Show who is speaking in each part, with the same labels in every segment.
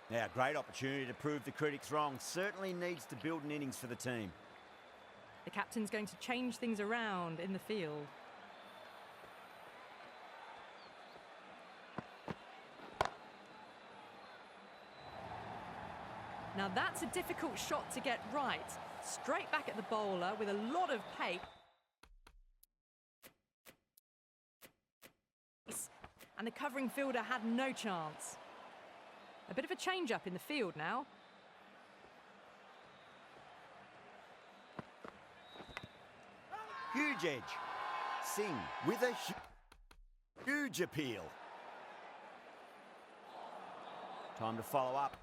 Speaker 1: Now, great opportunity to prove the critics wrong. Certainly needs to build an innings for the team.
Speaker 2: The captain's going to change things around in the field. Now that's a difficult shot to get right. Straight back at the bowler with a lot of pace. And the covering fielder had no chance. A bit of a change-up in the field now.
Speaker 1: Huge edge. Singh with a huge appeal. Time to follow up.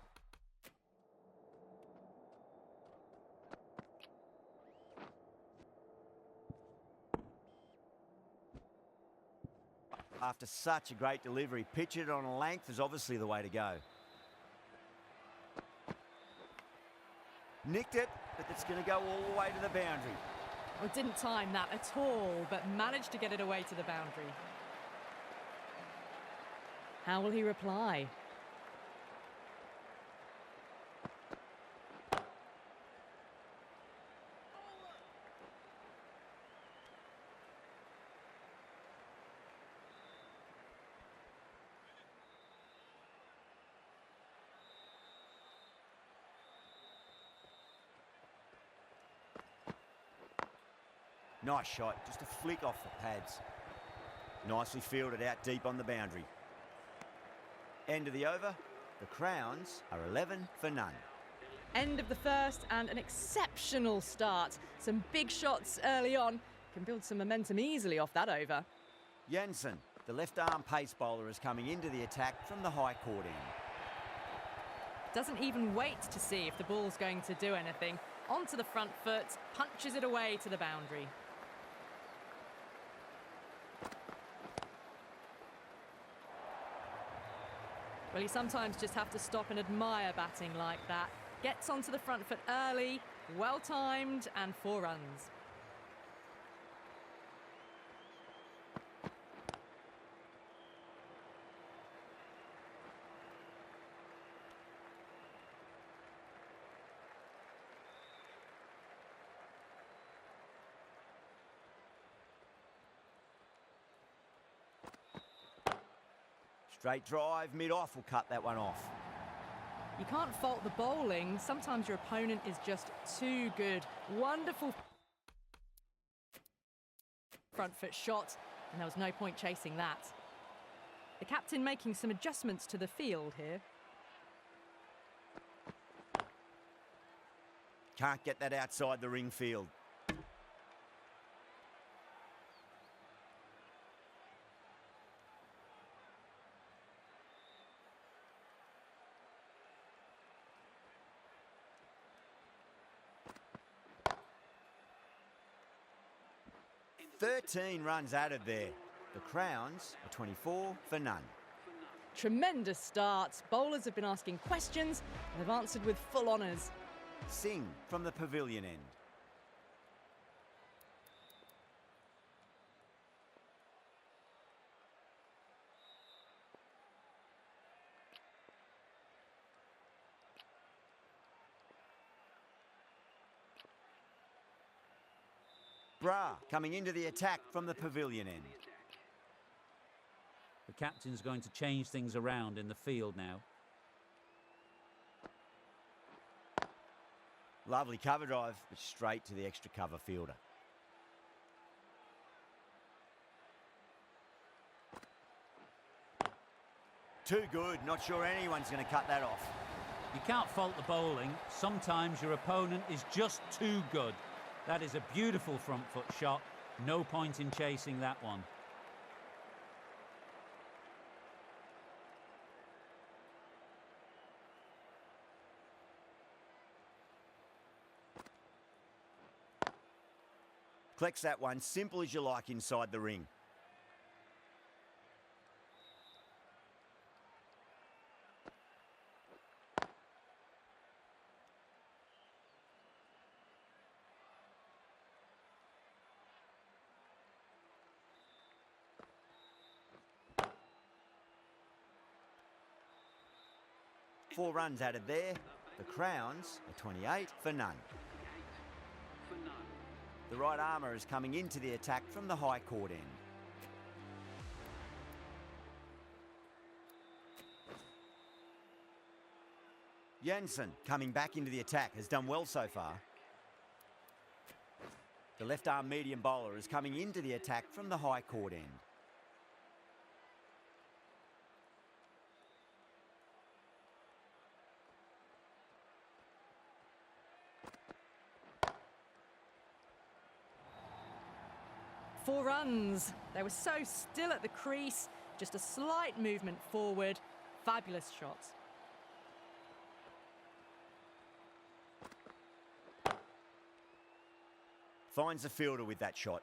Speaker 1: After such a great delivery, pitch it on a length is obviously the way to go. Nicked it, but it's going to go all the way to the boundary.
Speaker 2: Well, didn't time that at all, but managed to get it away to the boundary. How will he reply?
Speaker 1: Nice shot, just a flick off the pads. Nicely fielded out deep on the boundary. End of the over. The Crowns are 11 for none.
Speaker 2: End of the first and an exceptional start. Some big shots early on. Can build some momentum easily off that over.
Speaker 1: Jansen, the left-arm pace bowler, is coming into the attack from the high court end.
Speaker 2: Doesn't even wait to see if the ball's going to do anything. Onto the front foot, punches it away to the boundary. Well, you sometimes just have to stop and admire batting like that. Gets onto the front foot early, well-timed, and 4 runs.
Speaker 1: Straight drive, mid-off will cut that one off.
Speaker 2: You can't fault the bowling. Sometimes your opponent is just too good. Wonderful front foot shot, and there was no point chasing that. The captain making some adjustments to the field here.
Speaker 1: Can't get that outside the ring field. "13 runs added there. The Crowns are 24 for none.
Speaker 2: Tremendous start. Bowlers have been asking questions and they've answered with full honours.
Speaker 1: Singh from the pavilion end. Bra coming into the attack from the pavilion end.
Speaker 3: The captain's going to change things around in the field now.
Speaker 1: Lovely cover drive, but straight to the extra cover fielder. Too good, not sure anyone's going to cut that off.
Speaker 3: You can't fault the bowling. Sometimes your opponent is just too good. That is a beautiful front foot shot. No point in chasing that one.
Speaker 1: Collects that one, simple as you like inside the ring. 4 runs added there. The Crowns are 28 for none. The right armour is coming into the attack from the high court end. Jensen coming back into the attack, has done well so far. The left arm medium bowler is coming into the attack from the high court end.
Speaker 2: Four runs. They were so still at the crease, just a slight movement forward. Fabulous shot.
Speaker 1: Finds the fielder with that shot.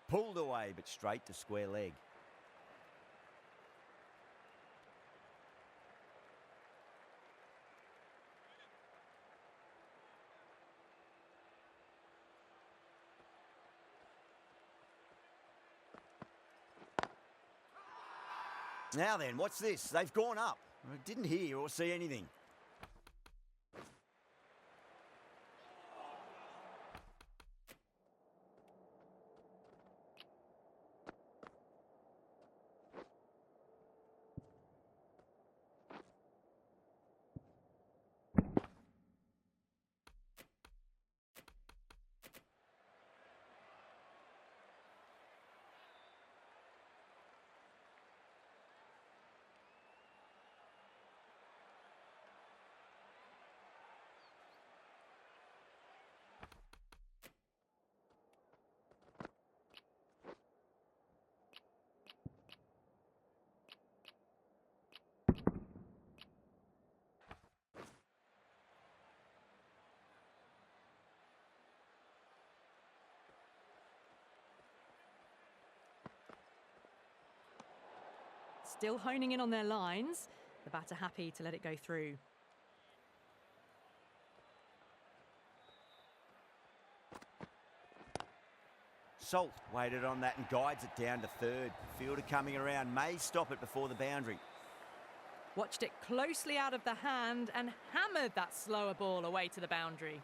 Speaker 1: Pulled away, but straight to square leg. Now then, what's this? They've gone up. I didn't hear or see anything.
Speaker 2: Still honing in on their lines. The batter happy to let it go through.
Speaker 1: Salt waited on that and guides it down to third. Fielder coming around, may stop it before the boundary.
Speaker 2: Watched it closely out of the hand and hammered that slower ball away to the boundary.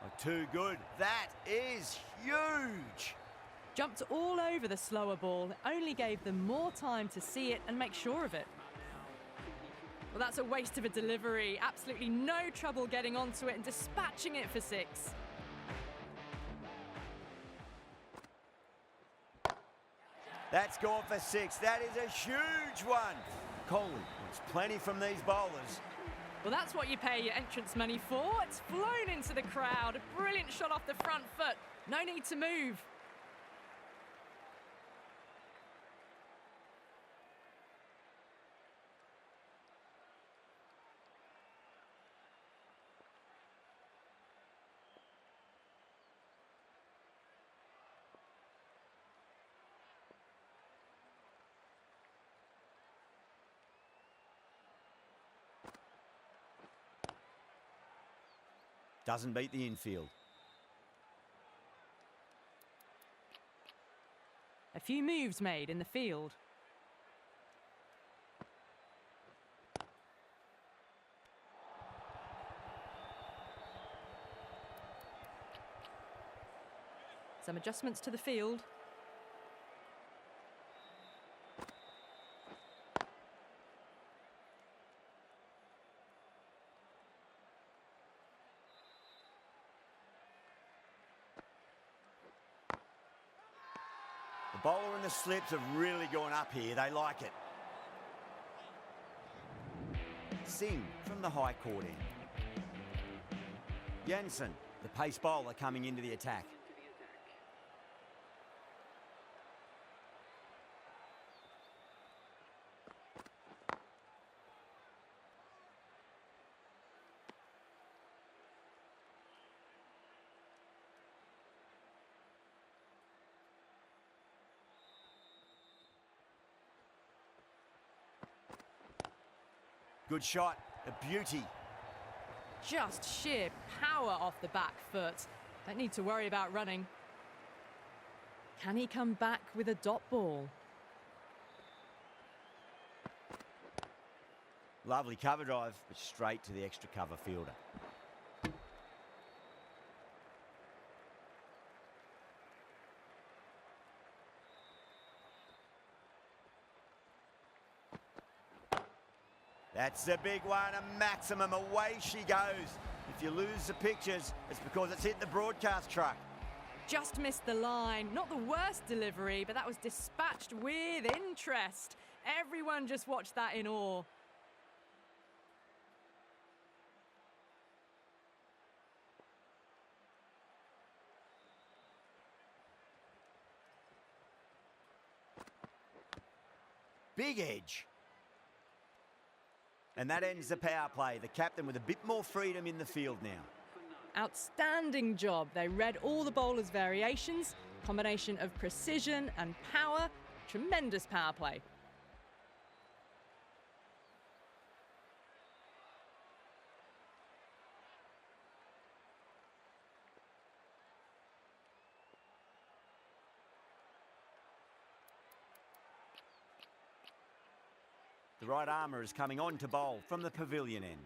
Speaker 1: Oh, too good. That is huge.
Speaker 2: Jumped all over the slower ball, only gave them more time to see it and make sure of it. Well, that's a waste of a delivery. Absolutely no trouble getting onto it and dispatching it for 6.
Speaker 1: That's gone for 6. That is a huge one. Kohli wants plenty from these bowlers.
Speaker 2: Well, that's what you pay your entrance money for. It's flown into the crowd. A brilliant shot off the front foot. No need to move.
Speaker 1: Doesn't beat the infield.
Speaker 2: A few moves made in the field. Some adjustments to the field.
Speaker 1: The bowler and the slips have really gone up here. They like it. Singh from the high court end. Jensen, the pace bowler, coming into the attack. Good shot, a beauty.
Speaker 2: Just sheer power off the back foot. Don't need to worry about running. Can he come back with a dot ball?
Speaker 1: Lovely cover drive, but straight to the extra cover fielder. That's a big one, a maximum. Away she goes. If you lose the pictures, it's because it's hit the broadcast truck.
Speaker 2: Just missed the line. Not the worst delivery, but that was dispatched with interest. Everyone just watched that in awe.
Speaker 1: Big edge. And that ends the power play. The captain with a bit more freedom in the field now.
Speaker 2: Outstanding job. They read all the bowler's variations, combination of precision and power. Tremendous power play.
Speaker 1: The right armour is coming on to bowl from the pavilion end.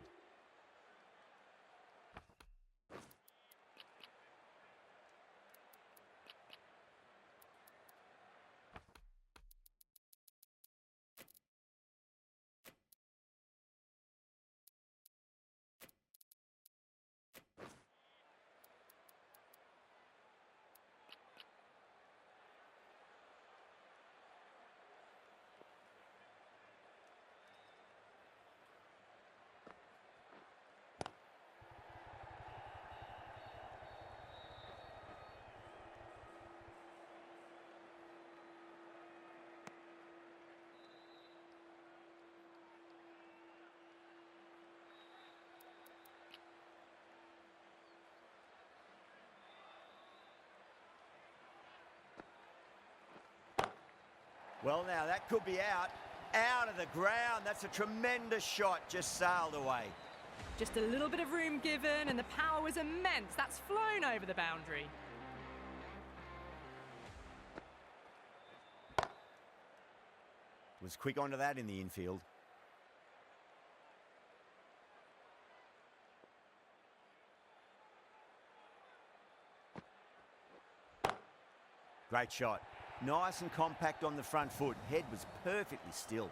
Speaker 1: Well, now that could be out of the ground. That's a tremendous shot, just sailed away.
Speaker 2: Just a little bit of room given and the power was immense. That's flown over the boundary.
Speaker 1: Was quick onto that in the infield. Great shot. Nice and compact on the front foot. Head was perfectly still.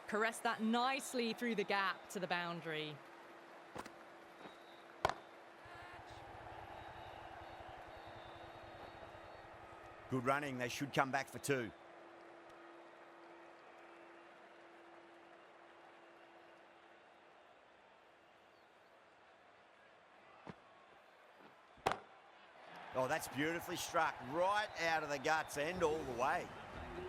Speaker 2: Caressed that nicely through the gap to the boundary.
Speaker 1: Good running. They should come back for two. Oh, that's beautifully struck. Right out of the guts and all the way.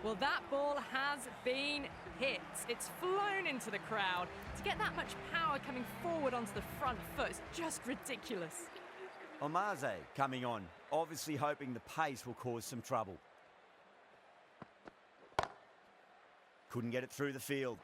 Speaker 2: Well, that ball has been hit. It's flown into the crowd. To get that much power coming forward onto the front foot is just ridiculous.
Speaker 1: Omaze coming on, obviously hoping the pace will cause some trouble. Couldn't get it through the field.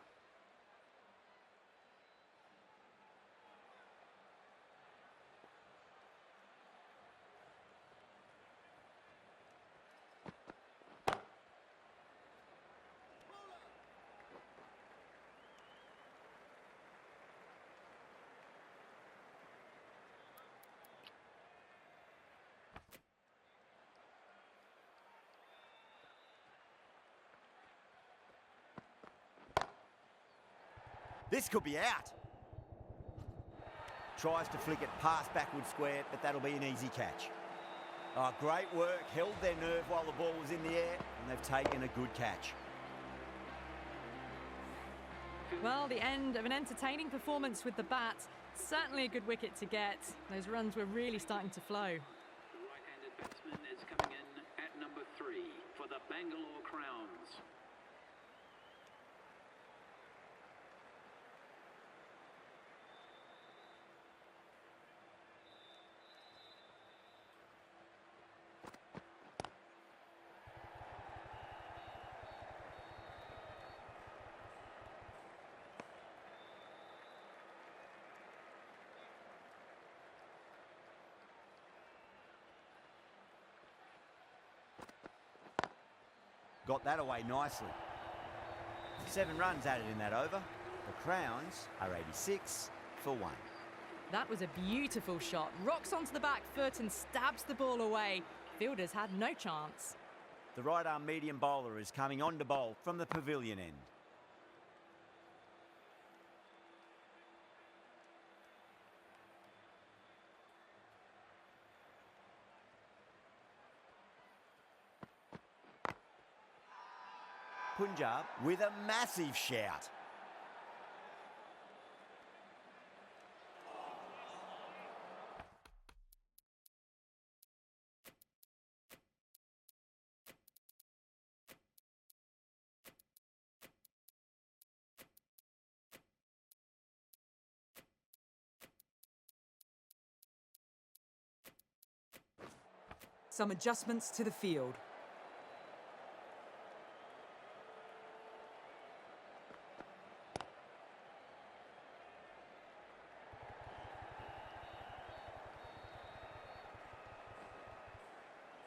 Speaker 1: This could be out. Tries to flick it past backward square, but that'll be an easy catch. Oh, great work. Held their nerve while the ball was in the air, and they've taken a good catch.
Speaker 2: Well, the end of an entertaining performance with the bat. Certainly a good wicket to get. Those runs were really starting to flow.
Speaker 4: The right-handed batsman is coming in at number 3 for the Bangalore Crowns.
Speaker 1: Got that away nicely. 7 runs added in that over. The Crowns are 86 for 1.
Speaker 2: That was a beautiful shot. Rocks onto the back foot and stabs the ball away. Fielders had no chance.
Speaker 1: The right arm medium bowler is coming on to bowl from the pavilion end. Punjab with a massive shout.
Speaker 5: Some adjustments to the field.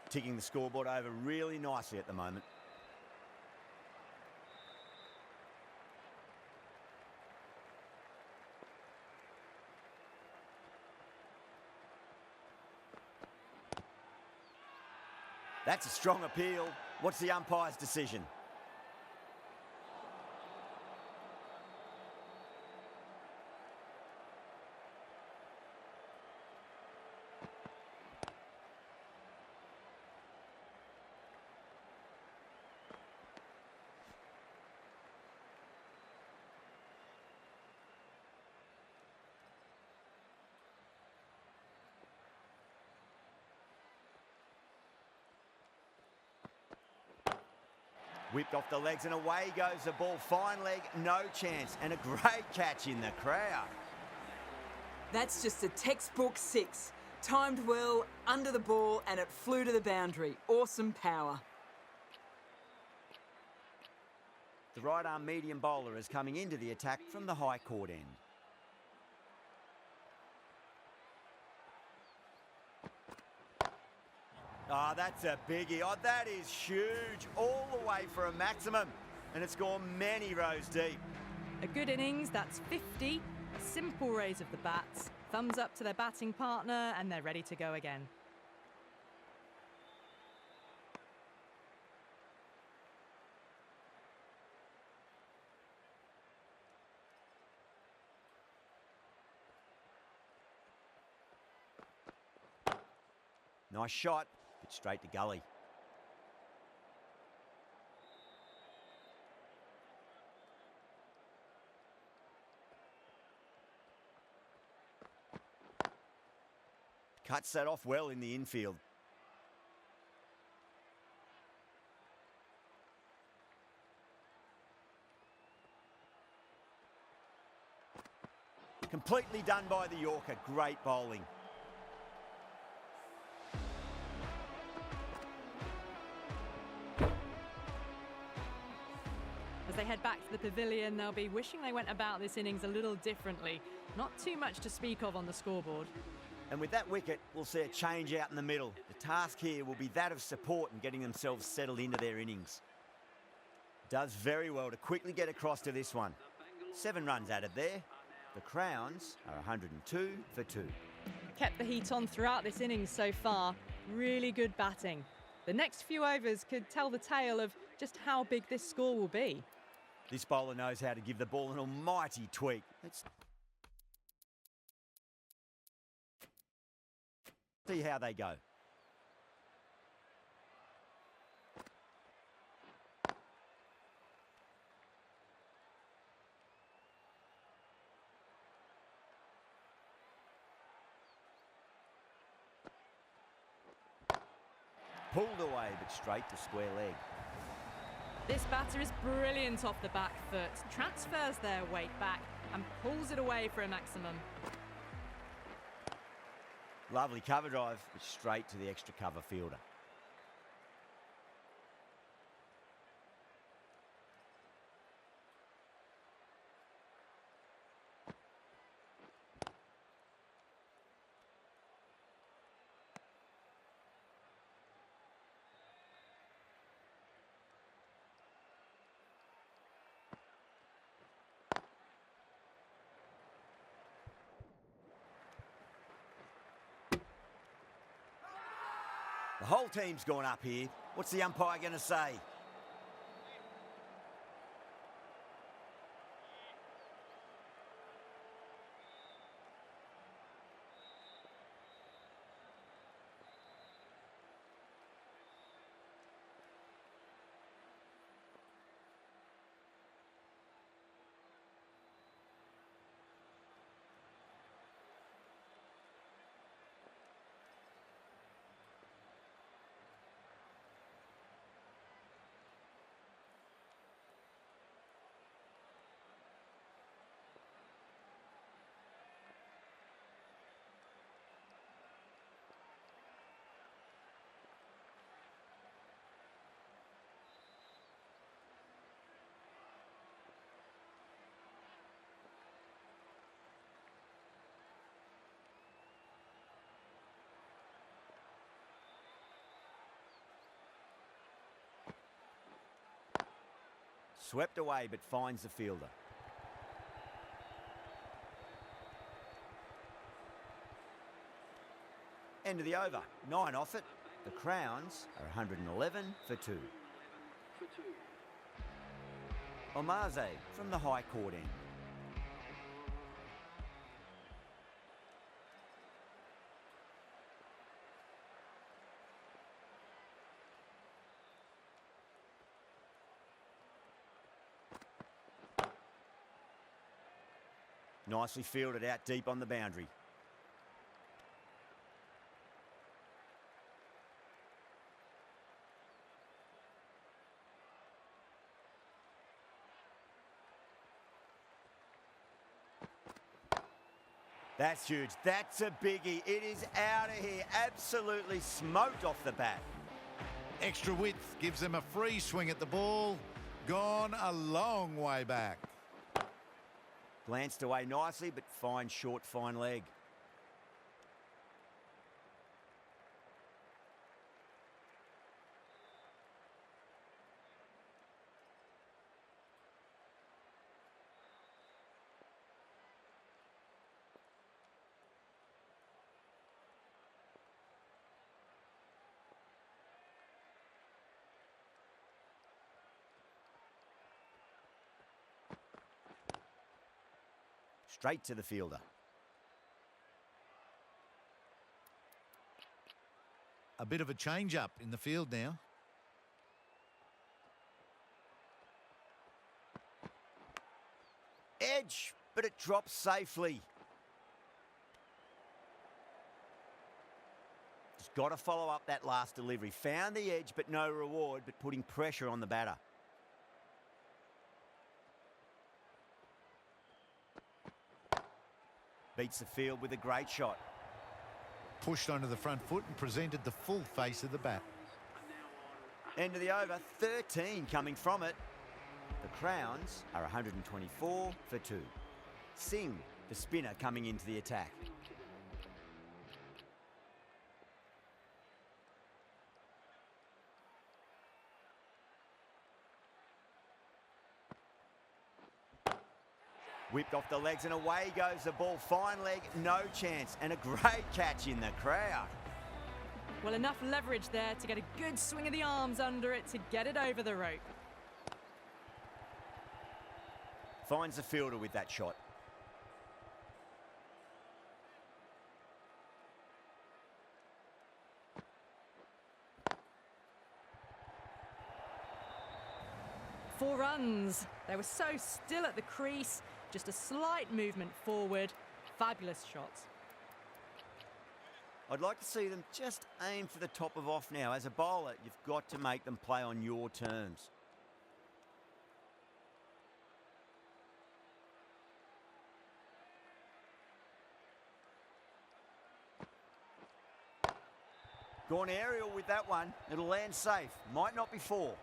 Speaker 1: Ticking the scoreboard over really nicely at the moment. That's a strong appeal. What's the umpire's decision? Whipped off the legs and away goes the ball. Fine leg, no chance. And a great catch in the crowd.
Speaker 5: That's just a textbook 6. Timed well, under the ball, and it flew to the boundary. Awesome power.
Speaker 1: The right arm medium bowler is coming into the attack from the high court end. Oh, that's a biggie. Oh, that is huge. All the way for a maximum. And it's gone many rows deep.
Speaker 2: A good innings, that's 50. A simple raise of the bats. Thumbs up to their batting partner, and they're ready to go again.
Speaker 1: Nice shot, but straight to gully. Cuts that off well in the infield. Completely done by the Yorker. Great bowling.
Speaker 2: As they head back to the pavilion, they'll be wishing they went about this innings a little differently. Not too much to speak of on the scoreboard.
Speaker 1: And with that wicket, we'll see a change out in the middle. The task here will be that of support and getting themselves settled into their innings. Does very well to quickly get across to this one. 7 runs added there. The Crowns are 102 for 2.
Speaker 2: Kept the heat on throughout this innings so far. Really good batting. The next few overs could tell the tale of just how big this score will be.
Speaker 1: This bowler knows how to give the ball an almighty tweak. Let's see how they go. Pulled away, but straight to square leg.
Speaker 2: This batter is brilliant off the back foot, transfers their weight back and pulls it away for a maximum.
Speaker 1: Lovely cover drive, but straight to the extra cover fielder. The whole team's gone up here. What's the umpire going to say? Swept away, but finds the fielder. End of the over. 9 off it. The Crowns are 111 for 2. Omaze from the high court end. Nicely fielded out deep on the boundary. That's huge. That's a biggie. It is out of here. Absolutely smoked off the bat.
Speaker 6: Extra width gives them a free swing at the ball. Gone a long way back.
Speaker 1: Glanced away nicely, but fine short, fine leg. Straight to the fielder.
Speaker 6: A bit of a change-up in the field now.
Speaker 1: Edge, but it drops safely. Just got to follow up that last delivery. Found the edge, but no reward, but putting pressure on the batter. Beats the field with a great shot.
Speaker 6: Pushed onto the front foot and presented the full face of the bat.
Speaker 1: End of the over, 13 coming from it. The Crowns are 124 for 2. Singh, the spinner, coming into the attack. Whipped off the legs and away goes the ball. Fine leg, no chance, and a great catch in the crowd.
Speaker 2: Well, enough leverage there to get a good swing of the arms under it to get it over the rope.
Speaker 1: Finds the fielder with that shot.
Speaker 2: Four runs. They were so still at the crease. Just a slight movement forward. Fabulous shots.
Speaker 1: I'd like to see them just aim for the top of off now. As a bowler, you've got to make them play on your terms. Gone aerial with that one. It'll land safe. Might not be 4.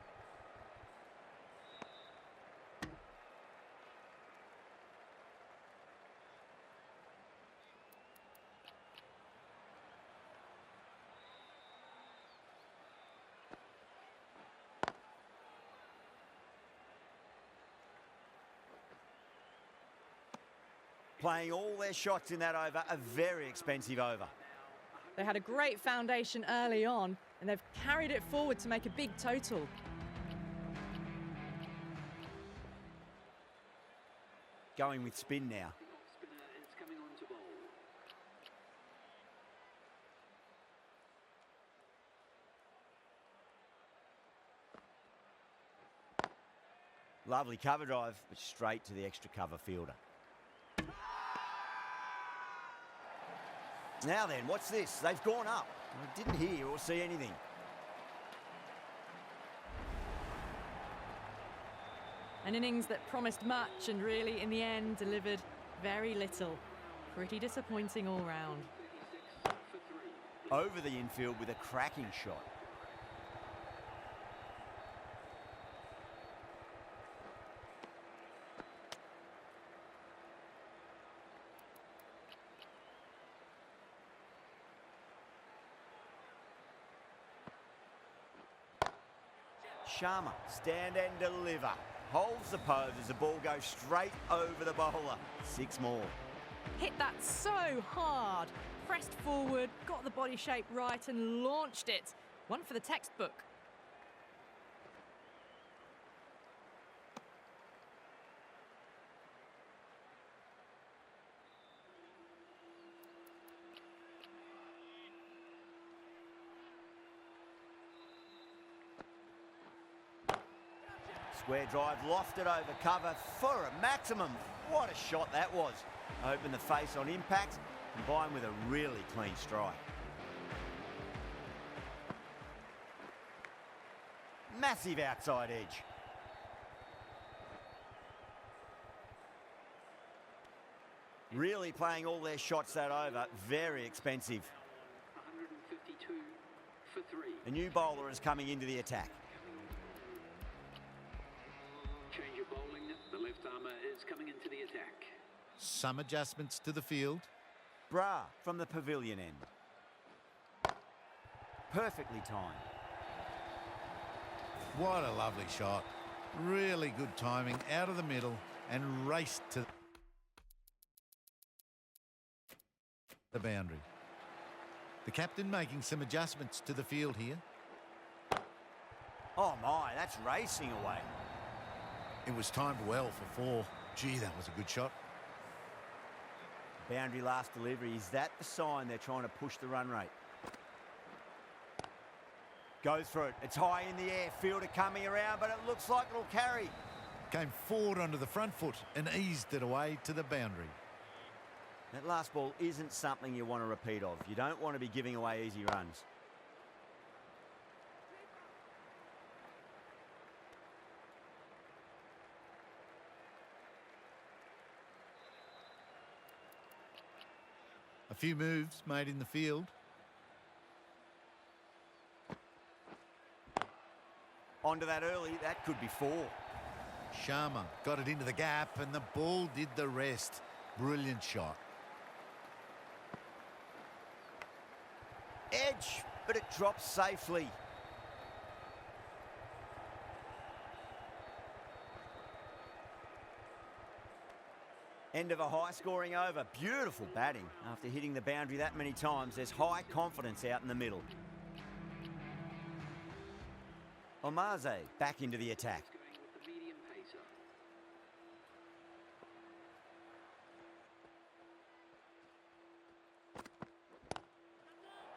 Speaker 1: Playing all their shots in that over, a very expensive over.
Speaker 2: They had a great foundation early on, and they've carried it forward to make a big total.
Speaker 1: Going with spin now.
Speaker 4: Off spinner is coming on to bowl.
Speaker 1: Lovely cover drive, but straight to the extra cover fielder. Now then, what's this? They've gone up. I didn't hear or see anything.
Speaker 2: An innings that promised much and really, in the end, delivered very little. Pretty disappointing all round.
Speaker 4: 36 for 3.
Speaker 1: Over the infield with a cracking shot. Sharma, stand and deliver. Holds the pose as the ball goes straight over the bowler. 6 more.
Speaker 2: Hit that so hard. Pressed forward, got the body shape right and launched it. One for the textbook.
Speaker 1: Square drive lofted over cover for a maximum. What a shot that was. Open the face on impact, combined with a really clean strike. Massive outside edge. Really playing all their shots that over. Very expensive.
Speaker 4: 152 for 3.
Speaker 1: A new bowler is coming into the attack.
Speaker 4: Change of bowling. The left armour is coming into the attack.
Speaker 6: Some adjustments to the field.
Speaker 1: Bra from the pavilion end. Perfectly timed.
Speaker 6: What a lovely shot. Really good timing out of the middle and raced to the boundary. The captain making some adjustments to the field here.
Speaker 1: Oh my, that's racing away.
Speaker 6: It was timed well for 4. Gee, that was a good shot.
Speaker 1: Boundary last delivery. Is that the sign they're trying to push the run rate? Goes for it. It's high in the air. Fielder coming around, but it looks like it'll carry.
Speaker 6: Came forward onto the front foot and eased it away to the boundary.
Speaker 1: That last ball isn't something you want to repeat of. You don't want to be giving away easy runs.
Speaker 6: A few moves made in the field.
Speaker 1: Onto that early. That could be 4.
Speaker 6: Sharma got it into the gap and the ball did the rest. Brilliant shot.
Speaker 1: Edge, but it drops safely. End of a high-scoring over. Beautiful batting. After hitting the boundary that many times, there's high confidence out in the middle. Omaze back into the attack.
Speaker 4: Going with the medium pacer.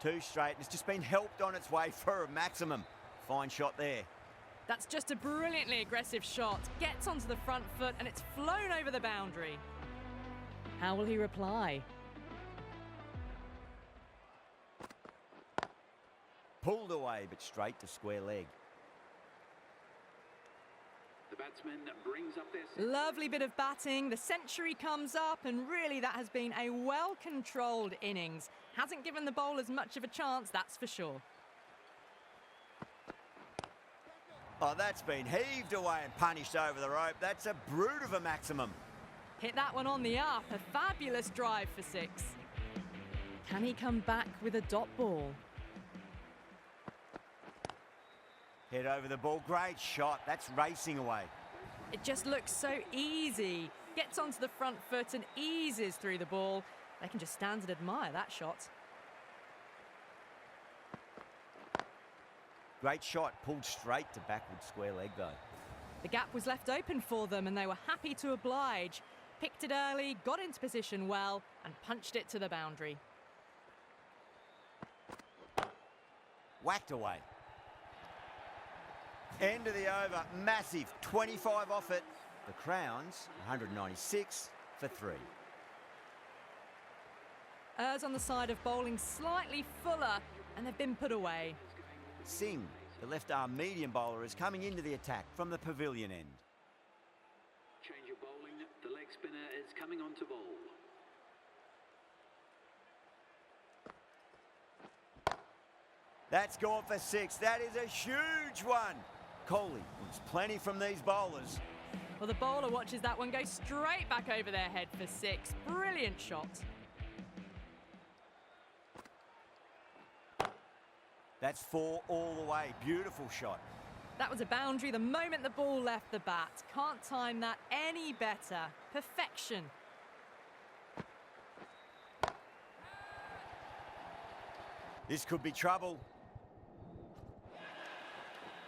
Speaker 1: 2 straight, and it's just been helped on its way for a maximum. Fine shot there.
Speaker 2: That's just a brilliantly aggressive shot. Gets onto the front foot and it's flown over the boundary. How will he reply?
Speaker 1: Pulled away, but straight to square leg.
Speaker 4: The batsman brings up their...
Speaker 2: Lovely bit of batting. The century comes up, and really that has been a well-controlled innings. Hasn't given the bowlers much of a chance, that's for sure.
Speaker 1: Oh, that's been heaved away and punished over the rope. That's a brute of a maximum.
Speaker 2: Hit that one on the up. A fabulous drive for 6. Can he come back with a dot ball?
Speaker 1: Head over the ball. Great shot. That's racing away.
Speaker 2: It just looks so easy. Gets onto the front foot and eases through the ball. They can just stand and admire that shot.
Speaker 1: Great shot, pulled straight to backward square leg though.
Speaker 2: The gap was left open for them and they were happy to oblige. Picked it early, got into position well, and punched it to the boundary.
Speaker 1: Whacked away. End of the over, massive, 25 off it. The Crowns, 196 for 3.
Speaker 2: Errs on the side of bowling slightly fuller, and they've been put away.
Speaker 1: Singh, the left arm medium bowler, is coming into the attack from the pavilion end.
Speaker 4: Change of bowling. The leg spinner is coming on to bowl.
Speaker 1: That's gone for 6. That is a huge one. Kohli wants plenty from these bowlers.
Speaker 2: Well, the bowler watches that one go straight back over their head for 6. Brilliant shot.
Speaker 1: That's 4 all the way. Beautiful shot.
Speaker 2: That was a boundary the moment the ball left the bat. Can't time that any better. Perfection.
Speaker 1: This could be trouble.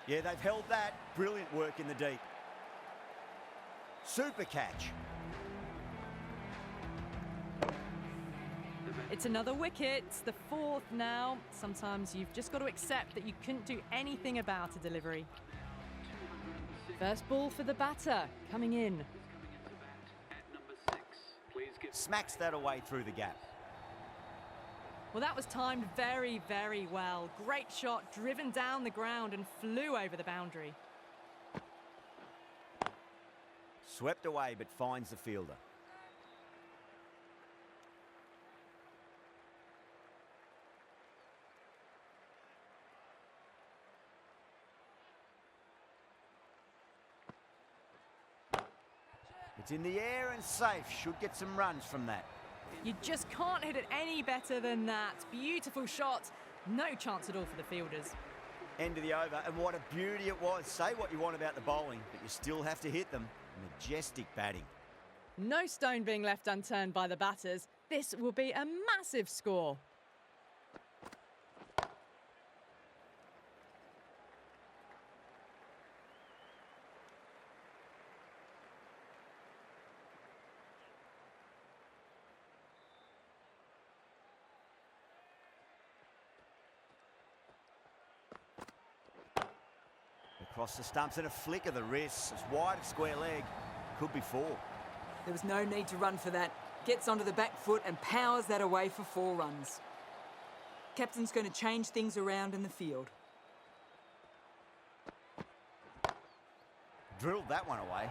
Speaker 1: Yeah, they've held that. Brilliant work in the deep. Super catch.
Speaker 2: It's another wicket, the 4th now. Sometimes you've just got to accept that you couldn't do anything about a delivery. First ball for the batter, coming in.
Speaker 4: At number 6, please give
Speaker 1: Smacks that away through the gap.
Speaker 2: Well, that was timed very, very well. Great shot, driven down the ground and flew over the boundary.
Speaker 1: Swept away but finds the fielder. It's in the air and safe. Should get some runs from that.
Speaker 2: You just can't hit it any better than that. Beautiful shot. No chance at all for the fielders.
Speaker 1: End of the over, and what a beauty it was. Say what you want about the bowling, but you still have to hit them. Majestic batting.
Speaker 2: No stone being left unturned by the batters. This will be a massive score.
Speaker 1: Across the stumps and a flick of the wrist. It's wide of square leg. Could be 4.
Speaker 5: There was no need to run for that. Gets onto the back foot and powers that away for 4 runs. Captain's going to change things around in the field.
Speaker 1: Drilled that one away.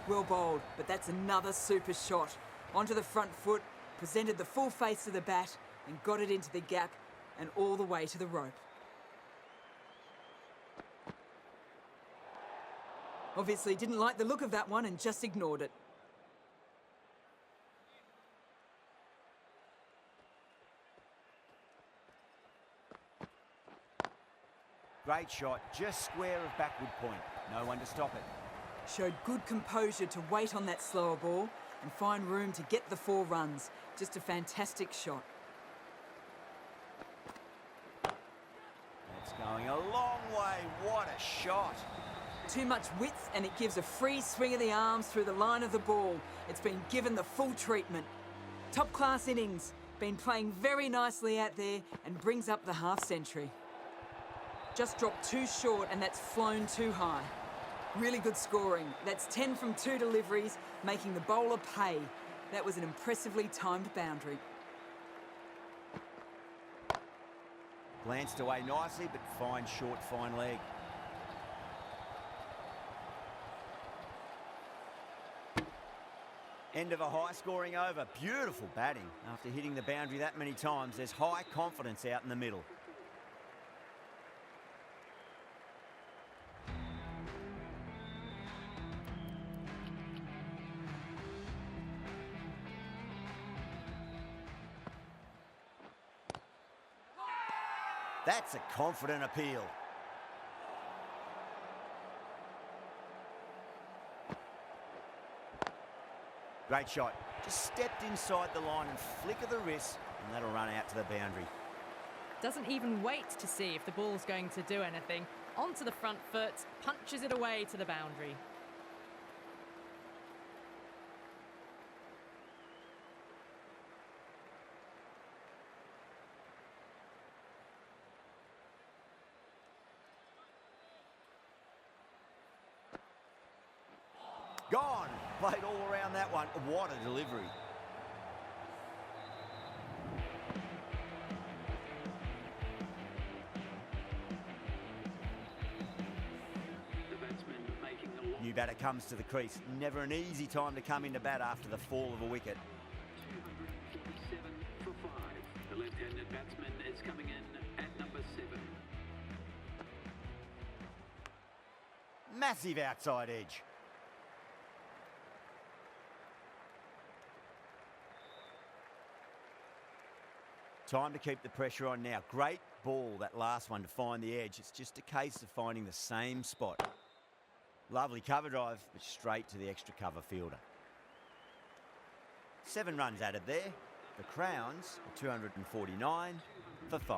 Speaker 5: Well bowled, but that's another super shot. Onto the front foot, presented the full face of the bat and got it into the gap and all the way to the rope. Obviously didn't like the look of that one and just ignored it.
Speaker 1: Great shot, just square of backward point. No one to stop it.
Speaker 5: Showed good composure to wait on that slower ball and find room to get the 4 runs. Just a fantastic shot.
Speaker 1: That's going a long way. What a shot.
Speaker 5: Too much width and it gives a free swing of the arms through the line of the ball. It's been given the full treatment. Top class innings. Been playing very nicely out there and brings up the half century. Just dropped too short and that's flown too high. Really good scoring. That's 10 from 2 deliveries, making the bowler pay. That was an impressively timed boundary.
Speaker 1: Glanced away nicely, but fine short, fine leg. End of a high-scoring over. Beautiful batting. After hitting the boundary that many times, there's high confidence out in the middle. That's a confident appeal. Great shot. Just stepped inside the line and flick of the wrist, and that'll run out to the boundary.
Speaker 2: Doesn't even wait to see if the ball's going to do anything. Onto the front foot, punches it away to the boundary.
Speaker 1: Gone. Played all around that one. What a delivery.
Speaker 4: The batsman making a long
Speaker 1: New batter comes to the crease. Never an easy time to come into bat after the fall of a wicket.
Speaker 4: 247 for 5. The left-handed batsman is coming in at number 7.
Speaker 1: Massive outside edge. Time to keep the pressure on now. Great ball, that last one, to find the edge. It's just a case of finding the same spot. Lovely cover drive, but straight to the extra cover fielder. 7 runs added there. The Crowns are 249 for 5.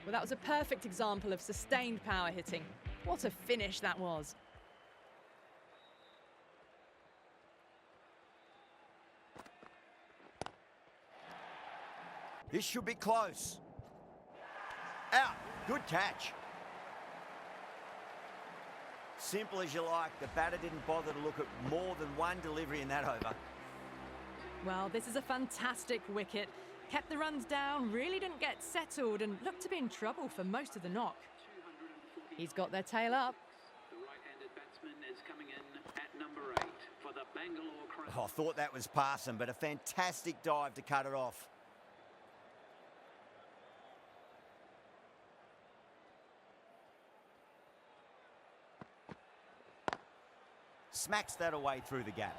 Speaker 2: Well, that was a perfect example of sustained power hitting. What a finish that was.
Speaker 1: This should be close. Out. Good catch. Simple as you like. The batter didn't bother to look at more than one delivery in that over.
Speaker 2: Well, this is a fantastic wicket. Kept the runs down, really didn't get settled and looked to be in trouble for most of the knock. He's got their tail up.
Speaker 4: The right-handed batsman is coming in at number 8 for the Bangalore Crown.
Speaker 1: Oh, I thought that was passing, but a fantastic dive to cut it off. Smacks that away through the gap.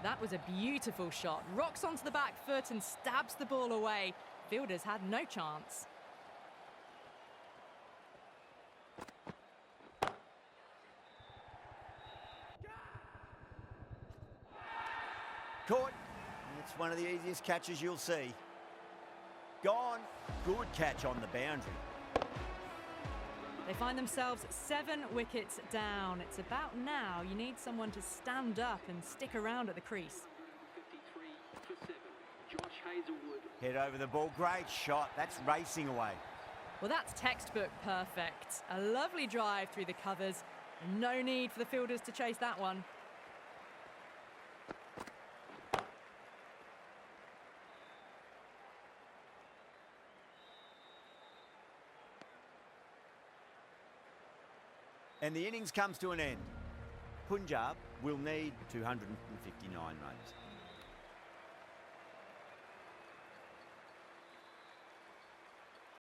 Speaker 2: That was a beautiful shot. Rocks onto the back foot and stabs the ball away. Fielders had no chance.
Speaker 1: Caught. It's one of the easiest catches you'll see. Gone. Good catch on the boundary.
Speaker 2: They find themselves 7 wickets down. It's about now you need someone to stand up and stick around at the crease.
Speaker 4: 53 for 7. Josh Hazelwood.
Speaker 1: Head over the ball. Great shot. That's racing away.
Speaker 2: Well, that's textbook perfect. A lovely drive through the covers. No need for the fielders to chase that one.
Speaker 1: And the innings comes to an end. Punjab will need 259 runs.